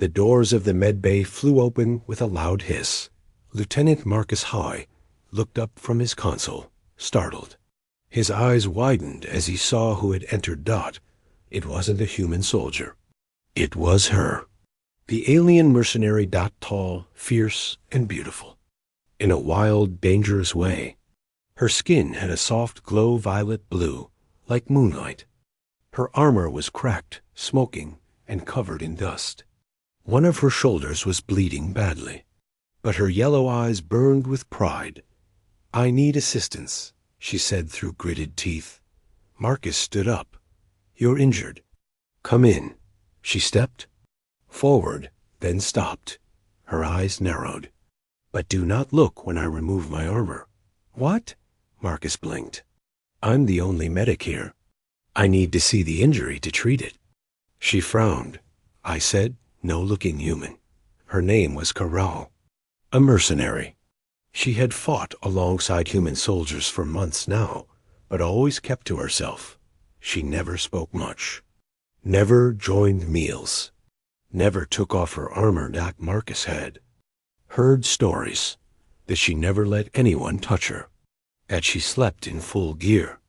The doors of the medbay flew open with a loud hiss. Lieutenant Marcus High looked up from his console, startled. His eyes widened as he saw who had entered Dot. It wasn't a human soldier. It was her. The alien mercenary Dot, tall, fierce, and beautiful. In a wild, dangerous way. Her skin had a soft glow violet blue, like moonlight. Her armor was cracked, smoking, and covered in dust. One of her shoulders was bleeding badly, but her yellow eyes burned with pride. "I need assistance," she said through gritted teeth. Marcus stood up. "You're injured. Come in." She stepped forward, then stopped. Her eyes narrowed. "But do not look when I remove my armor." "What?" Marcus blinked. "I'm the only medic here. I need to see the injury to treat it." She frowned. I said, no looking human. Her name was Corral, a mercenary. She had fought alongside human soldiers for months now, but always kept to herself. She never spoke much. Never joined meals. Never took off her armor that Marcus had. Heard stories that she never let anyone touch her. That she slept in full gear.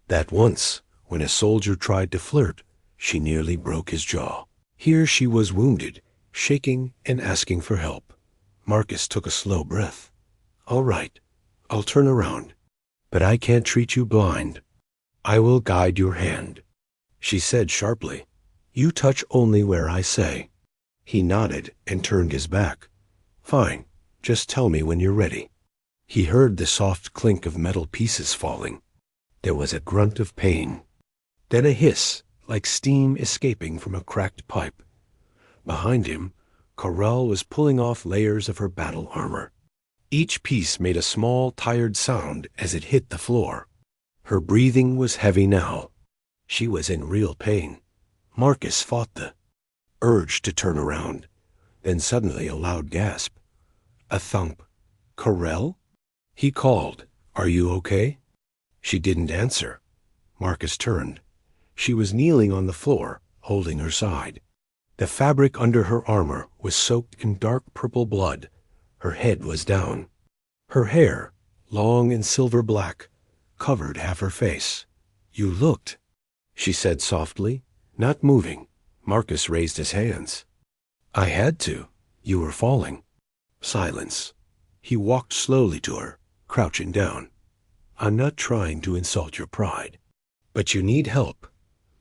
That once, when a soldier tried to flirt, she nearly broke his jaw. Here she was wounded, shaking and asking for help. Marcus took a slow breath. "All right, I'll turn around. But I can't treat you blind. I will guide your hand." She said sharply, "You touch only where I say." He nodded and turned his back. "Fine, just tell me when you're ready." He heard the soft clink of metal pieces falling. There was a grunt of pain. Then a hiss, like steam escaping from a cracked pipe. Behind him, Corral was pulling off layers of her battle armor. Each piece made a small, tired sound as it hit the floor. Her breathing was heavy now. She was in real pain. Marcus fought the urge to turn around, then suddenly a loud gasp. A thump. "Corral?" He called, "Are you okay?" She didn't answer. Marcus turned. She was kneeling on the floor, holding her side. The fabric under her armor was soaked in dark purple blood. Her head was down. Her hair, long and silver black, covered half her face. "You looked," she said softly, not moving. Marcus raised his hands. "I had to. You were falling." Silence. He walked slowly to her, crouching down. "I'm not trying to insult your pride, but you need help.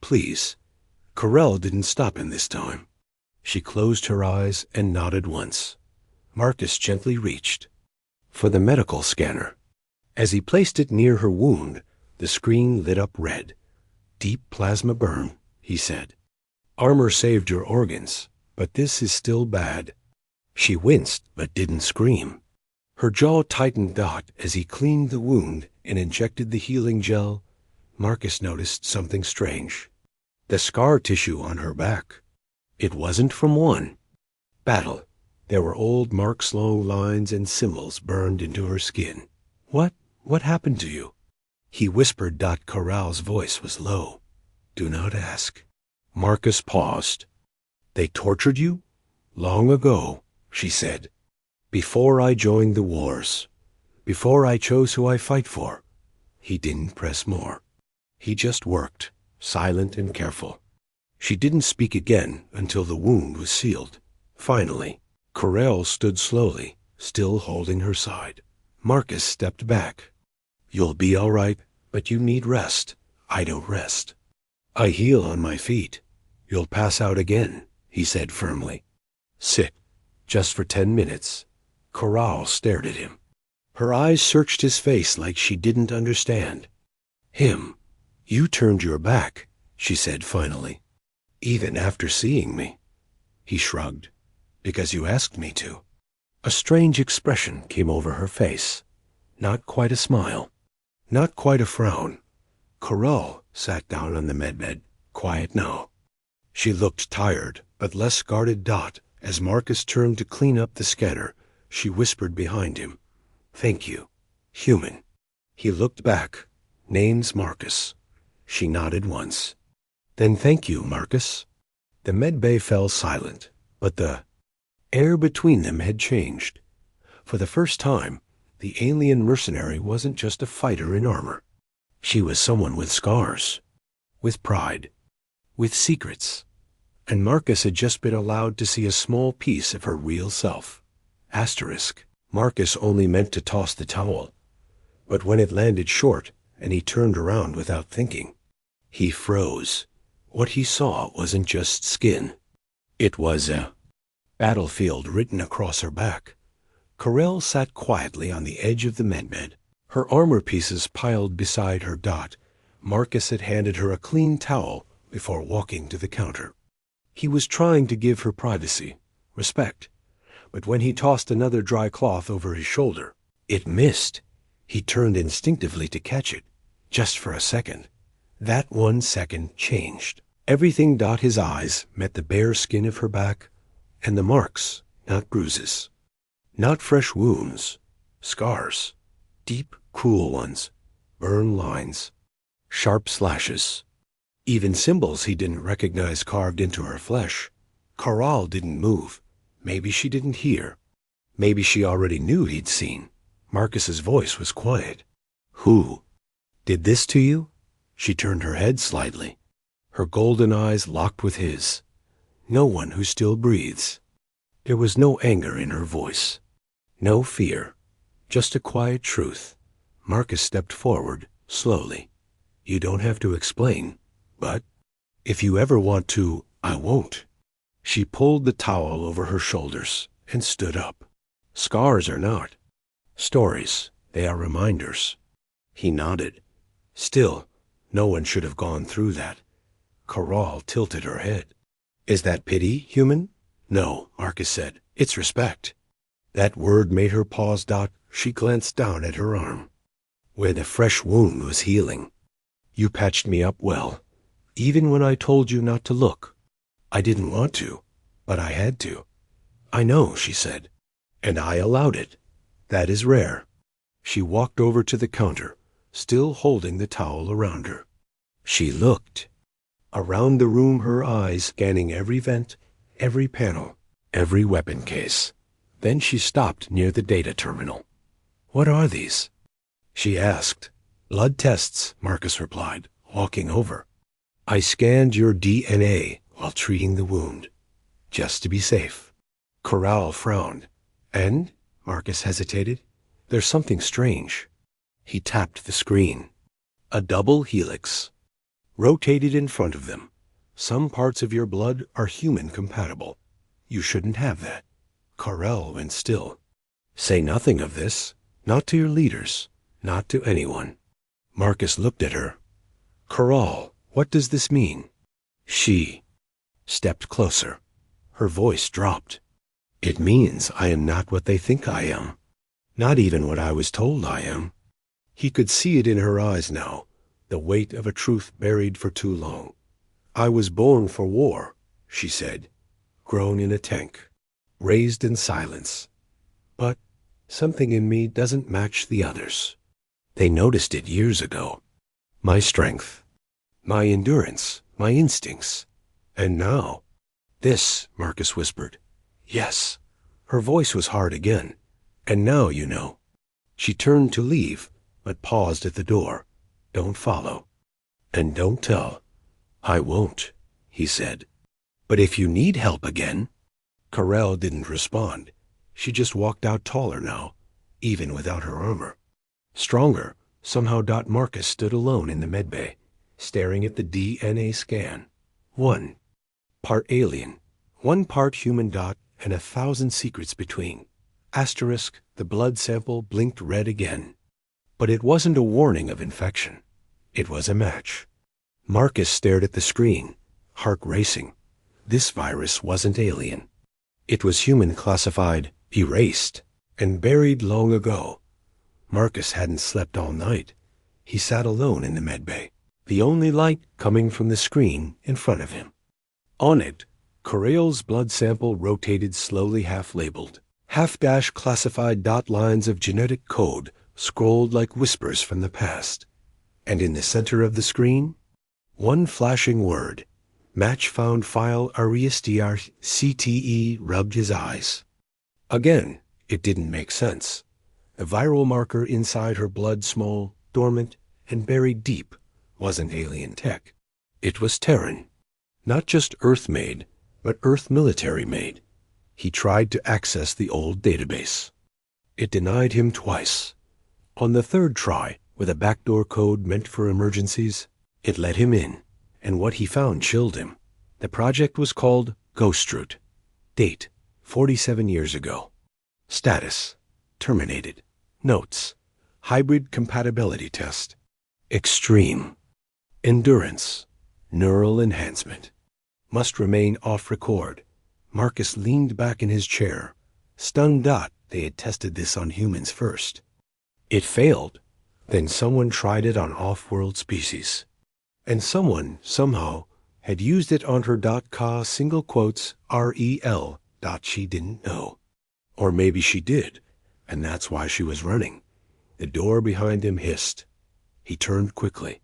Please." Corral didn't stop him this time. She closed her eyes and nodded once. Marcus gently reached for the medical scanner. As he placed it near her wound, the screen lit up red. "Deep plasma burn," he said. "Armor saved your organs, but this is still bad." She winced but didn't scream. Her jaw tightened as he cleaned the wound and injected the healing gel. Marcus noticed something strange. The scar tissue on her back. It wasn't from one battle. There were old mark-long lines and symbols burned into her skin. What happened to you?" He whispered. Corral's voice was low. "Do not ask." Marcus paused. "They tortured you?" "Long ago," she said. "Before I joined the wars. Before I chose who I fight for." He didn't press more. He just worked, silent and careful. She didn't speak again until the wound was sealed. Finally, Corral stood slowly, still holding her side. Marcus stepped back. "You'll be all right, but you need rest." "I don't rest. I heal on my feet." "You'll pass out again," he said firmly. "Sit, just for 10 minutes." Corral stared at him. Her eyes searched his face like she didn't understand. "Him. You turned your back," she said finally. "Even after seeing me." He shrugged. "Because you asked me to." A strange expression came over her face. Not quite a smile. Not quite a frown. Corral sat down on the medbed, quiet now. She looked tired, but less guarded. As Marcus turned to clean up the scanner, she whispered behind him, "Thank you, human." He looked back. "Name's Marcus." She nodded once. "Then thank you, Marcus." The medbay fell silent. But the air between them had changed. For the first time, the alien mercenary wasn't just a fighter in armor. She was someone with scars, with pride, with secrets. And Marcus had just been allowed to see a small piece of her real self. Asterisk. Marcus only meant to toss the towel. But when it landed short and he turned around without thinking, he froze. What he saw wasn't just skin. It was a battlefield written across her back. Corell sat quietly on the edge of the medbed, her armor pieces piled beside her dot. Marcus had handed her a clean towel before walking to the counter. He was trying to give her privacy, respect. But when he tossed another dry cloth over his shoulder, it missed. He turned instinctively to catch it, just for a second. That 1 second changed. Everything. His eyes met the bare skin of her back, and the marks, not bruises, not fresh wounds, scars, deep, cruel ones, burn lines, sharp slashes, even symbols he didn't recognize carved into her flesh. Corell didn't move. Maybe she didn't hear. Maybe she already knew he'd seen. Marcus's voice was quiet. Who did this to you? She turned her head slightly. Her golden eyes locked with his. No one who still breathes. There was no anger in her voice. No fear. Just a quiet truth. Marcus stepped forward, slowly. You don't have to explain, but if you ever want to, I won't. She pulled the towel over her shoulders and stood up. Scars are not stories. They are reminders. He nodded. Still, no one should have gone through that. Corell tilted her head. Is that pity, human? No, Marcus said. It's respect. That word made her pause. She glanced down at her arm, where the fresh wound was healing. You patched me up well, even when I told you not to look. I didn't want to, but I had to. I know, she said, and I allowed it. That is rare. She walked over to the counter, still holding the towel around her. She looked around the room, her eyes scanning every vent, every panel, every weapon case. Then she stopped near the data terminal. What are these? She asked. Blood tests, Marcus replied, walking over. I scanned your DNA while treating the wound, just to be safe. Corell frowned. And? Marcus hesitated. There's something strange. He tapped the screen. A double helix rotated in front of them. Some parts of your blood are human compatible. You shouldn't have that. Corell went still. Say nothing of this. Not to your leaders. Not to anyone. Marcus looked at her. Corell, what does this mean? She stepped closer. Her voice dropped. It means I am not what they think I am. Not even what I was told I am. He could see it in her eyes now, the weight of a truth buried for too long. I was born for war, she said, grown in a tank, raised in silence. But something in me doesn't match the others. They noticed it years ago. My strength, my endurance, my instincts. And now, this, Marcus whispered. Yes. Her voice was hard again. And now you know. She turned to leave, but paused at the door. Don't follow. And don't tell. I won't, he said. But if you need help again. Corell didn't respond. She just walked out taller now, even without her armor. Stronger, somehow. Marcus stood alone in the medbay, staring at the DNA scan. 1 part alien, 1 part human. And 1,000 secrets between. Asterisk, the blood sample blinked red again. But it wasn't a warning of infection. It was a match. Marcus stared at the screen, heart racing. This virus wasn't alien. It was human, classified, erased, and buried long ago. Marcus hadn't slept all night. He sat alone in the medbay, the only light coming from the screen in front of him. On it, Corell's blood sample rotated slowly, half-labeled, half-dash classified. Lines of genetic code scrolled like whispers from the past. And in the center of the screen, one flashing word, Match found file RESTR CTE rubbed his eyes. Again, it didn't make sense. A viral marker inside her blood, small, dormant, and buried deep, wasn't alien tech. It was Terran. Not just Earth-made, but Earth military-made. He tried to access the old database. It denied him twice. On the third try, with a backdoor code meant for emergencies, it let him in, and what he found chilled him. The project was called Ghost Root. Date, 47 years ago. Status, terminated. Notes, hybrid compatibility test. Extreme. Endurance. Neural enhancement. Must remain off record. Marcus leaned back in his chair. Stunned that they had tested this on humans first. It failed. Then someone tried it on off-world species. And someone, somehow, had used it on her .ca single quotes REL dot she didn't know. Or maybe she did, and that's why she was running. The door behind him hissed. He turned quickly.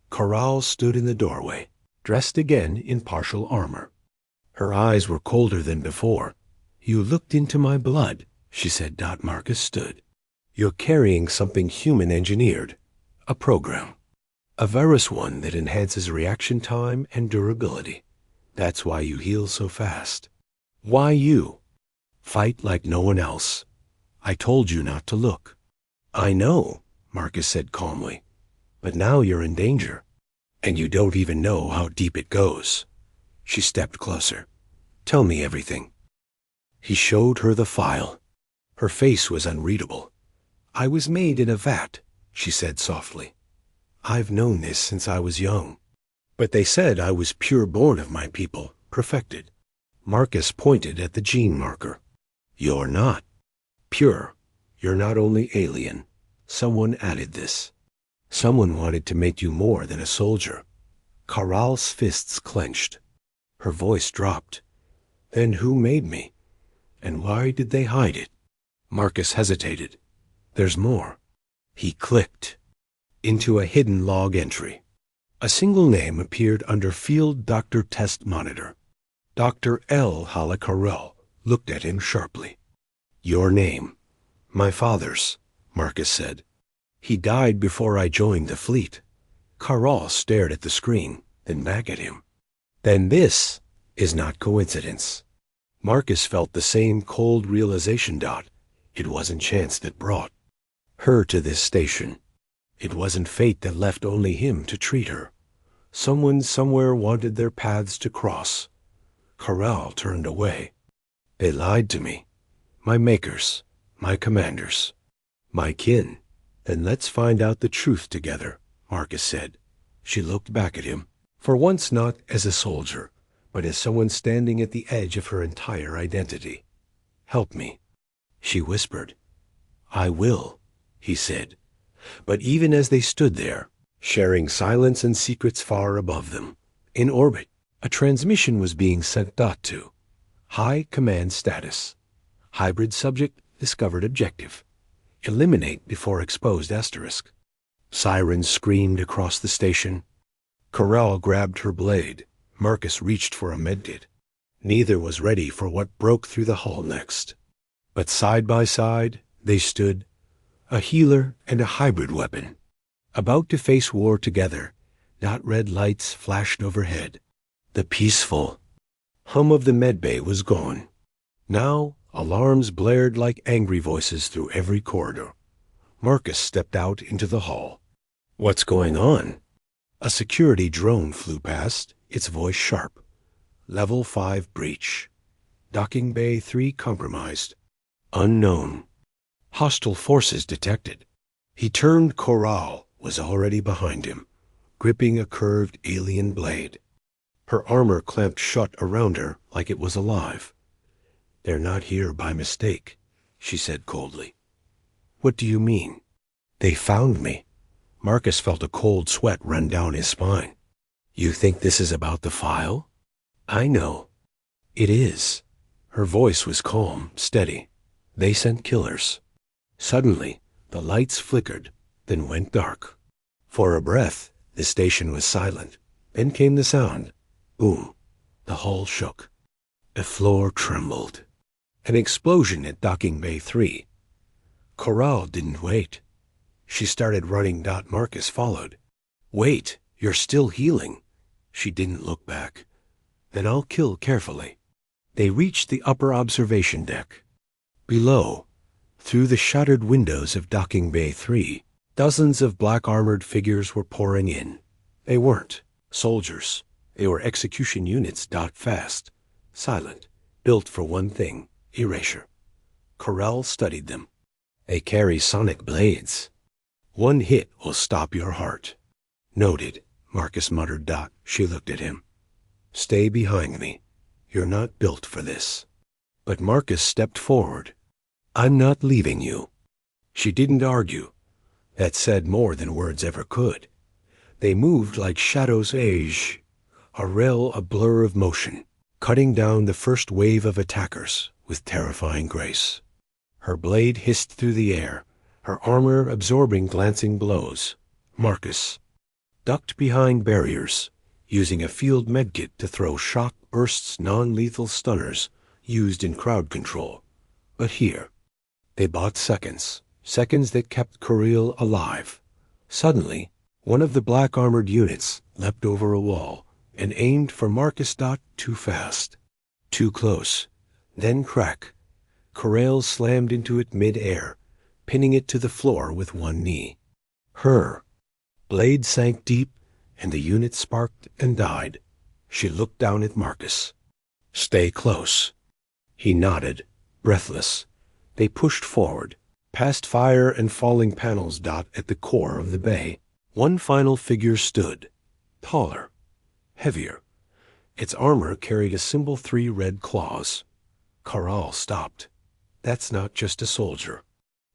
Coral stood in the doorway, dressed again in partial armor. Her eyes were colder than before. "You looked into my blood," she said. Marcus stood. "You're carrying something human-engineered. A program. A virus one that enhances reaction time and durability. That's why you heal so fast. Why you? Fight like no one else. I told you not to look." "I know," Marcus said calmly. "But now you're in danger. And you don't even know how deep it goes." She stepped closer. "Tell me everything." He showed her the file. Her face was unreadable. "I was made in a vat," she said softly. "I've known this since I was young. But they said I was pure born of my people, perfected." Marcus pointed at the gene marker. "You're not. Pure. You're not only alien. Someone added this. Someone wanted to make you more than a soldier." Coral's fists clenched. Her voice dropped. "Then who made me? And why did they hide it?" Marcus hesitated. "There's more." He clicked into a hidden log entry. A single name appeared under Field Doctor Test Monitor. Dr. L. Halakarel looked at him sharply. "Your name." "My father's," Marcus said. "He died before I joined the fleet." Carral stared at the screen, then back at him. "Then this is not coincidence." Marcus felt the same cold realization. It wasn't chance that brought her to this station. It wasn't fate that left only him to treat her. Someone somewhere wanted their paths to cross. Corral turned away. "They lied to me. My makers, my commanders, my kin. Then let's find out the truth together," Marcus said. She looked back at him, for once not as a soldier, but as someone standing at the edge of her entire identity. "Help me," she whispered. "I will," he said. But even as they stood there, sharing silence and secrets far above them, in orbit, a transmission was being sent. To high command status. Hybrid subject discovered objective. Eliminate before exposed asterisk. Sirens screamed across the station. Corral grabbed her blade. Marcus reached for a medkit. Neither was ready for what broke through the hull next. But side by side, they stood, a healer and a hybrid weapon, about to face war together. Red lights flashed overhead. The peaceful hum of the medbay was gone. Now, alarms blared like angry voices through every corridor. Marcus stepped out into the hall. "What's going on?" A security drone flew past, its voice sharp. "Level 5 breach. Docking Bay 3 compromised. Unknown. Hostile forces detected." He turned. Corral was already behind him, gripping a curved alien blade. Her armor clamped shut around her like it was alive. "They're not here by mistake," she said coldly. "What do you mean?" "They found me." Marcus felt a cold sweat run down his spine. "You think this is about the file?" "I know." "It is." Her voice was calm, steady. "They sent killers." Suddenly, the lights flickered, then went dark. For a breath, the station was silent. Then came the sound. Boom. The hull shook. The floor trembled. An explosion at Docking Bay 3. Coral didn't wait. She started running. Marcus followed. Wait, you're still healing. She didn't look back. Then I'll kill carefully. They reached the upper observation deck. Below, through the shattered windows of Docking Bay 3, dozens of black-armored figures were pouring in. They weren't soldiers. They were execution units. Fast, silent, built for one thing, erasure. Corel studied them. They carry sonic blades. One hit will stop your heart. Noted, Marcus muttered. She looked at him. Stay behind me. You're not built for this. But Marcus stepped forward. I'm not leaving you. She didn't argue. That said more than words ever could. They moved like shadows age, a blur of motion, cutting down the first wave of attackers with terrifying grace. Her blade hissed through the air, her armor absorbing glancing blows. Marcus ducked behind barriers, using a field medkit to throw shock bursts, non-lethal stunners used in crowd control. But here, they bought seconds that kept Corel alive. Suddenly, one of the black-armored units leapt over a wall and aimed for Marcus. Too fast. Too close. Then crack. Corel slammed into it mid-air, pinning it to the floor with one knee. Her blade sank deep, and the unit sparked and died. She looked down at Marcus. Stay close. He nodded, breathless. They pushed forward, past fire and falling panels. At the core of the bay, one final figure stood, taller, heavier. Its armor carried a symbol 3 red claws. Corel stopped. That's not just a soldier.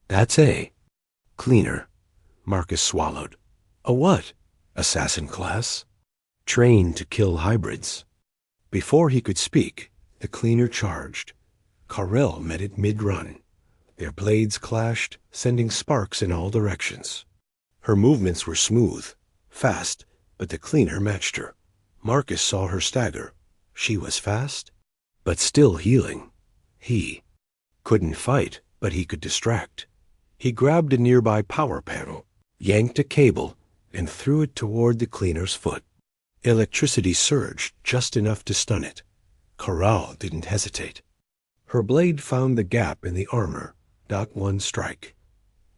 That's a cleaner. Marcus swallowed. A what? Assassin class? Trained to kill hybrids. Before he could speak, the cleaner charged. Corel met it mid-run. Their blades clashed, sending sparks in all directions. Her movements were smooth, fast, but the cleaner matched her. Marcus saw her stagger. She was fast, but still healing. He couldn't fight, but he could distract. He grabbed a nearby power panel, yanked a cable, and threw it toward the cleaner's foot. Electricity surged just enough to stun it. Corel didn't hesitate. Her blade found the gap in the armor. One strike.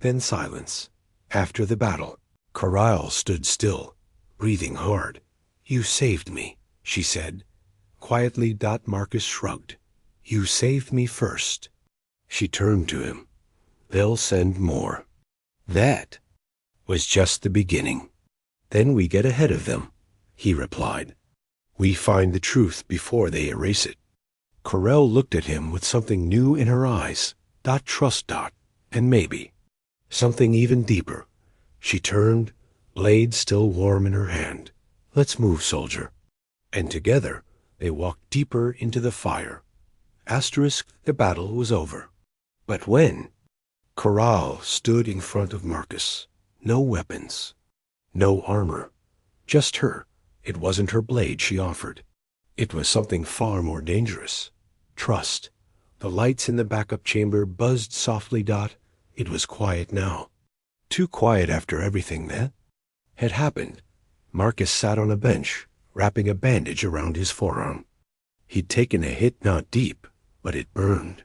Then silence. After the battle, Corel stood still, breathing hard. You saved me, she said. Quietly. Marcus shrugged. You saved me first. She turned to him. They'll send more. That was just the beginning. Then we get ahead of them, he replied. We find the truth before they erase it. Corel looked at him with something new in her eyes. Trust. And maybe something even deeper. She turned, blade still warm in her hand. Let's move, soldier. And together they walked deeper into the fire. The battle was over. But when? Corel stood in front of Marcus. No weapons. No armor. Just her. It wasn't her blade she offered. It was something far more dangerous. Trust. The lights in the backup chamber buzzed softly. It was quiet now. Too quiet after everything that had happened. Marcus sat on a bench, wrapping a bandage around his forearm. He'd taken a hit, not deep, but it burned.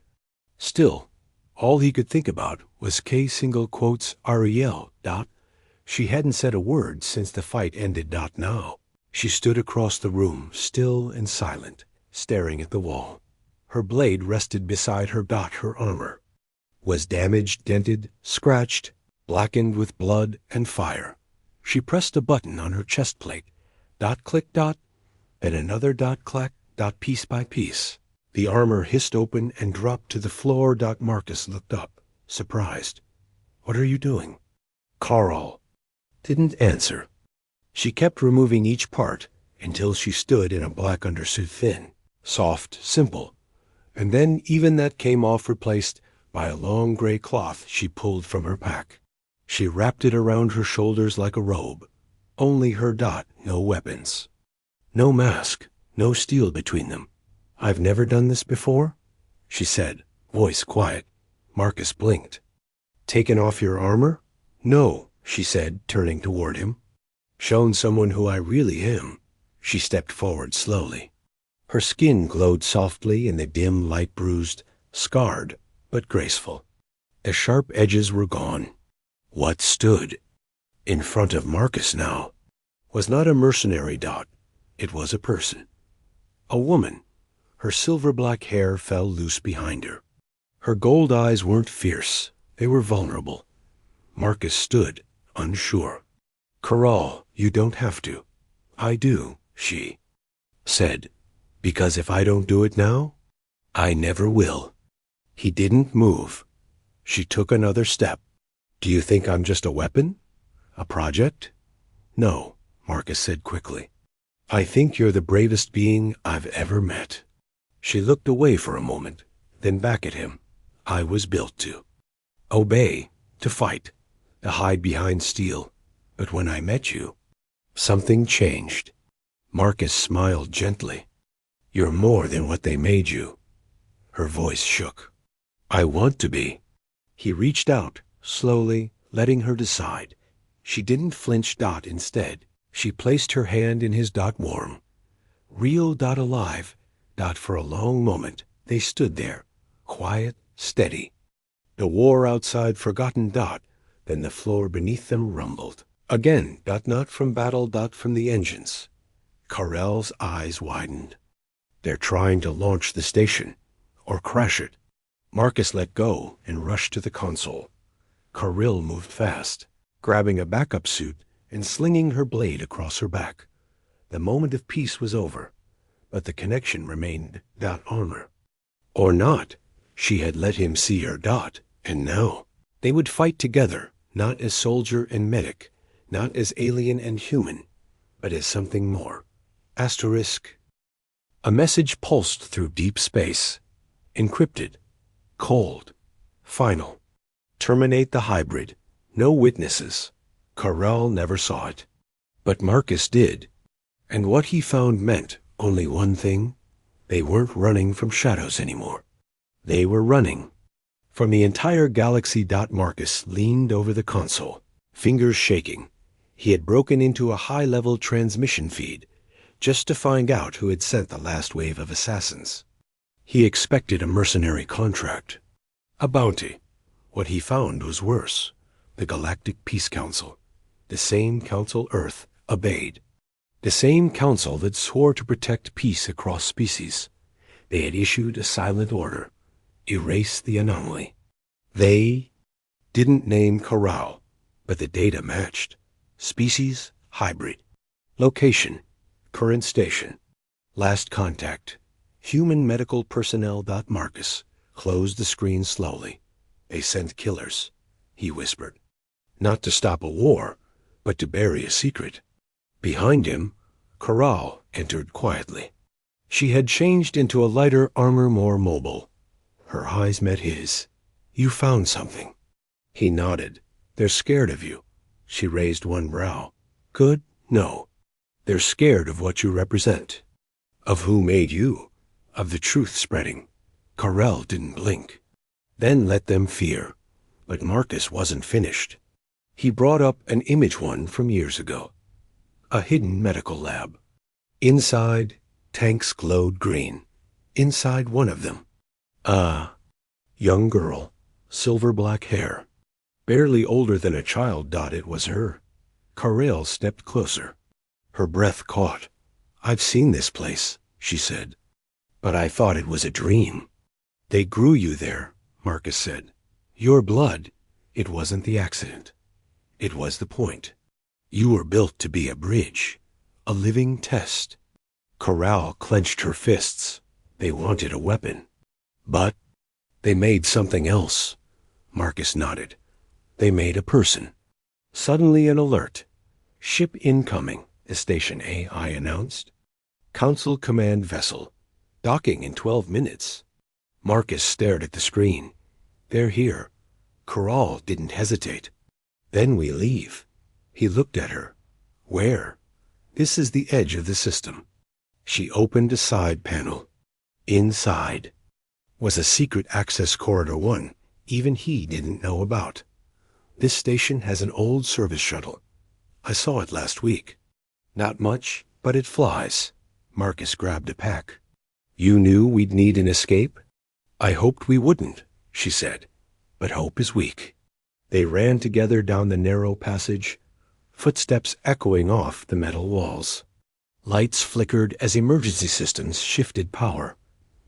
Still, all he could think about was Ariel. She hadn't said a word since the fight ended. Now, she stood across the room, still and silent, staring at the wall. Her blade rested beside her. Her armor was damaged, dented, scratched, blackened with blood and fire. She pressed a button on her chest plate. Click. Then another. Clack. Piece by piece. The armor hissed open and dropped to the floor. Marcus looked up, surprised. What are you doing? Corel didn't answer. She kept removing each part until she stood in a black undersuit, thin, soft, simple. And then even that came off, replaced by a long gray cloth she pulled from her pack. She wrapped it around her shoulders like a robe. Only her. No weapons. No mask. no steel between them. "I've never done this before?" she said, voice quiet. Marcus blinked. "Taken off your armor?" "No," she said, turning toward him. "Shown someone who I really am." She stepped forward slowly. Her skin glowed softly in the dim light, bruised, scarred, but graceful. The sharp edges were gone. What stood in front of Marcus now was not a mercenary dot. It was a person. A woman. Her silver-black hair fell loose behind her. Her gold eyes weren't fierce. They were vulnerable. Marcus stood, unsure. "Corral, you don't have to." "I do," she said, "because if I don't do it now, I never will." He didn't move. She took another step. "Do you think I'm just a weapon? A project?" "No," Marcus said quickly. "I think you're the bravest being I've ever met." She looked away for a moment, then back at him. "I was built to obey, to fight, to hide behind steel. But when I met you, something changed." Marcus smiled gently. "You're more than what they made you." Her voice shook. "I want to be." He reached out, slowly, letting her decide. She didn't flinch. Dot instead. She placed her hand in his. Dot warm. Real. Dot alive. Dot for a long moment. They stood there, quiet, steady. The war outside forgotten. Dot. Then the floor beneath them rumbled. Again. Dot not from battle. Dot from the engines. Corell's eyes widened. "They're trying to launch the station, or crash it." Marcus let go and rushed to the console. Corell moved fast, grabbing a backup suit and slinging her blade across her back. The moment of peace was over, but the connection remained. Dot armor. Or not. She had let him see her. Dot, and now they would fight together, not as soldier and medic, not as alien and human, but as something more. Asterisk. A message pulsed through deep space. Encrypted. Cold. Final. Terminate the hybrid. No witnesses. Corell never saw it. But Marcus did. And what he found meant only one thing. They weren't running from shadows anymore. They were running from the entire galaxy. Marcus leaned over the console, fingers shaking. He had broken into a high-level transmission feed just to find out who had sent the last wave of assassins. He expected a mercenary contract, a bounty. What he found was worse. The Galactic Peace Council. The same council Earth obeyed. The same council that swore to protect peace across species. They had issued a silent order. Erase the anomaly. They didn't name Corral, but the data matched. Species, hybrid. Location, current station. Last contact, human medical personnel. Marcus closed the screen slowly. "They sent killers," he whispered. "Not to stop a war, but to bury a secret." Behind him, Corral entered quietly. She had changed into a lighter armor, more mobile. Her eyes met his. "You found something." He nodded. "They're scared of you." She raised one brow. "Good? No. They're scared of what you represent." "Of who made you?" "Of the truth spreading." Corell didn't blink. "Then let them fear." But Marcus wasn't finished. He brought up an image one from years ago. A hidden medical lab. Inside, tanks glowed green. Inside one of them, a young girl, silver-black hair. Barely older than a child. It was her. Corell stepped closer. Her breath caught. "I've seen this place," she said. "But I thought it was a dream." "They grew you there," Marcus said. "Your blood. It wasn't the accident. It was the point. You were built to be a bridge, a living test." Corral clenched her fists. They wanted a weapon. But they made something else. Marcus nodded. They made a person. Suddenly an alert. "Ship incoming," the Station AI announced. "Council command vessel. Docking in 12 minutes. Marcus stared at the screen. "They're here." Corral didn't hesitate. "Then we leave." He looked at her. "Where?" "This is the edge of the system." She opened a side panel. Inside was a secret access corridor one even he didn't know about. This station has an old service shuttle. I saw it last week. Not much, but it flies. Marcus grabbed a pack. You knew we'd need an escape? I hoped we wouldn't, she said, but hope is weak. They ran together down the narrow passage, footsteps echoing off the metal walls. Lights flickered as emergency systems shifted power.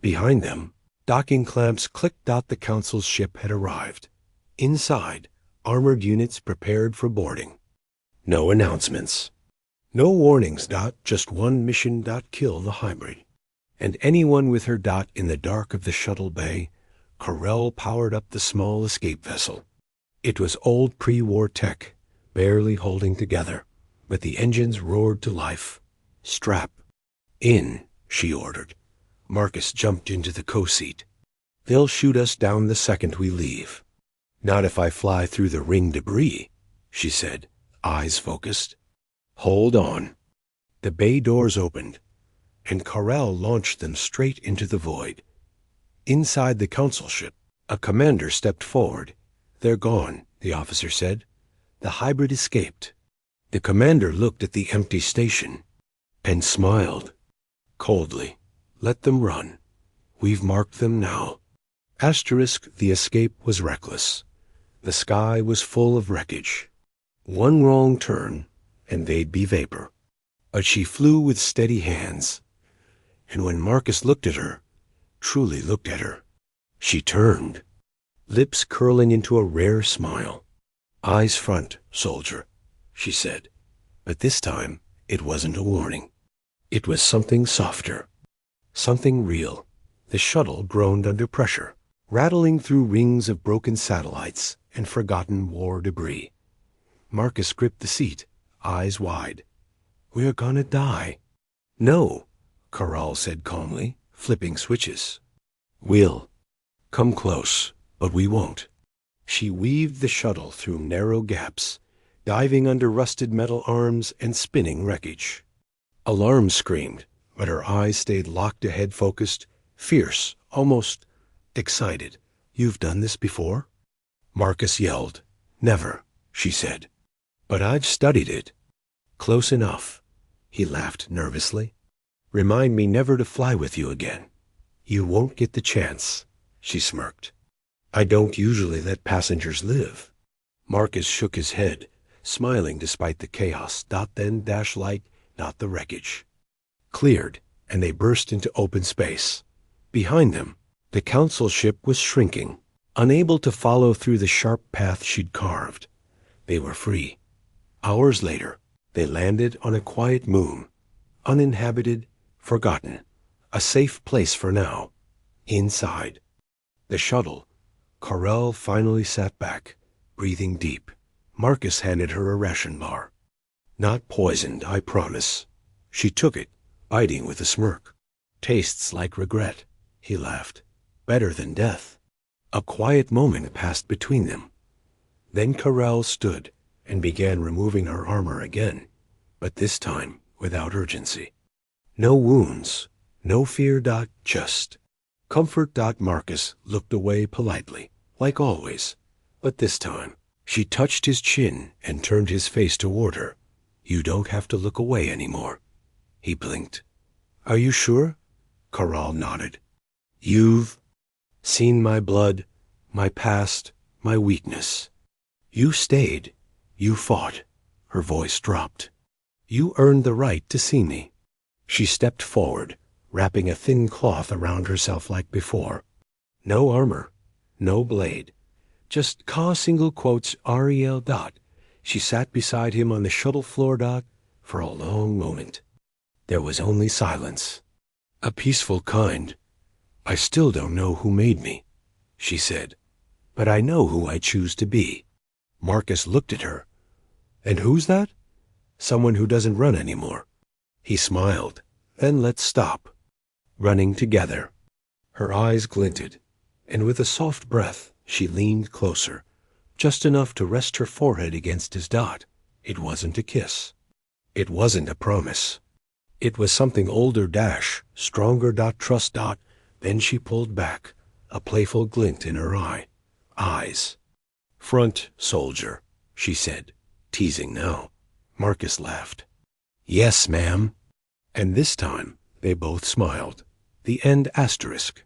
Behind them, docking clamps clicked out the Council's ship had arrived. Inside, armored units prepared for boarding. No announcements. No warnings. Just one mission. Kill the hybrid. And anyone with her in the dark of the shuttle bay, Corell powered up the small escape vessel. It was old pre-war tech, barely holding together, but the engines roared to life. Strap in, she ordered. Marcus jumped into the co-seat. They'll shoot us down the second we leave. Not if I fly through the ring debris, she said, eyes focused. Hold on. The bay doors opened, and Corell launched them straight into the void. Inside the Council ship, a commander stepped forward. They're gone, the officer said. The hybrid escaped. The commander looked at the empty station and smiled coldly. Let them run. We've marked them now. The escape was reckless. The sky was full of wreckage. One wrong turn, and they'd be vapor. But she flew with steady hands. And when Marcus looked at her, truly looked at her, she turned, lips curling into a rare smile. Eyes front, soldier, she said. But this time, it wasn't a warning. It was something softer. Something real. The shuttle groaned under pressure, rattling through rings of broken satellites and forgotten war debris. Marcus gripped the seat, eyes wide. We're gonna die. No, Corral said calmly, flipping switches. We'll come close, but we won't. She weaved the shuttle through narrow gaps, diving under rusted metal arms and spinning wreckage. Alarm screamed, but her eyes stayed locked ahead, focused, fierce, almost excited. You've done this before? Marcus yelled. Never, she said. But I've studied it. Close enough. He laughed nervously. Remind me never to fly with you again. You won't get the chance, she smirked. I don't usually let passengers live. Marcus shook his head, smiling despite the chaos. Then light, not the wreckage. Cleared, and they burst into open space. Behind them, the Council ship was shrinking, unable to follow through the sharp path she'd carved. They were free. Hours later, they landed on a quiet moon, uninhabited, forgotten, a safe place for now. Inside the shuttle, Corell finally sat back, breathing deep. Marcus handed her a ration bar. Not poisoned, I promise. She took it, biting with a smirk. Tastes like regret, he laughed. Better than death. A quiet moment passed between them. Then Corell stood and began removing her armor again, but this time without urgency. No wounds, no fear. Just comfort. Marcus looked away politely, like always, but this time she touched his chin and turned his face toward her. You don't have to look away anymore. He blinked. Are you sure? Corral nodded. You've seen my blood, my past, my weakness. You stayed. You fought. Her voice dropped. You earned the right to see me. She stepped forward, wrapping a thin cloth around herself like before. No armor, no blade, just single quotes Ariel. She sat beside him on the shuttle floor. For a long moment. There was only silence. A peaceful kind. I still don't know who made me, she said, but I know who I choose to be. Marcus looked at her. And who's that? Someone who doesn't run anymore. He smiled. Then let's stop. Running together. Her eyes glinted, and with a soft breath, she leaned closer, just enough to rest her forehead against his. It wasn't a kiss. It wasn't a promise. It was something older dash, stronger trust. Then she pulled back, a playful glint in her eyes. Front, soldier, she said, teasing now. Marcus laughed. Yes, ma'am. And this time they both smiled. The end asterisk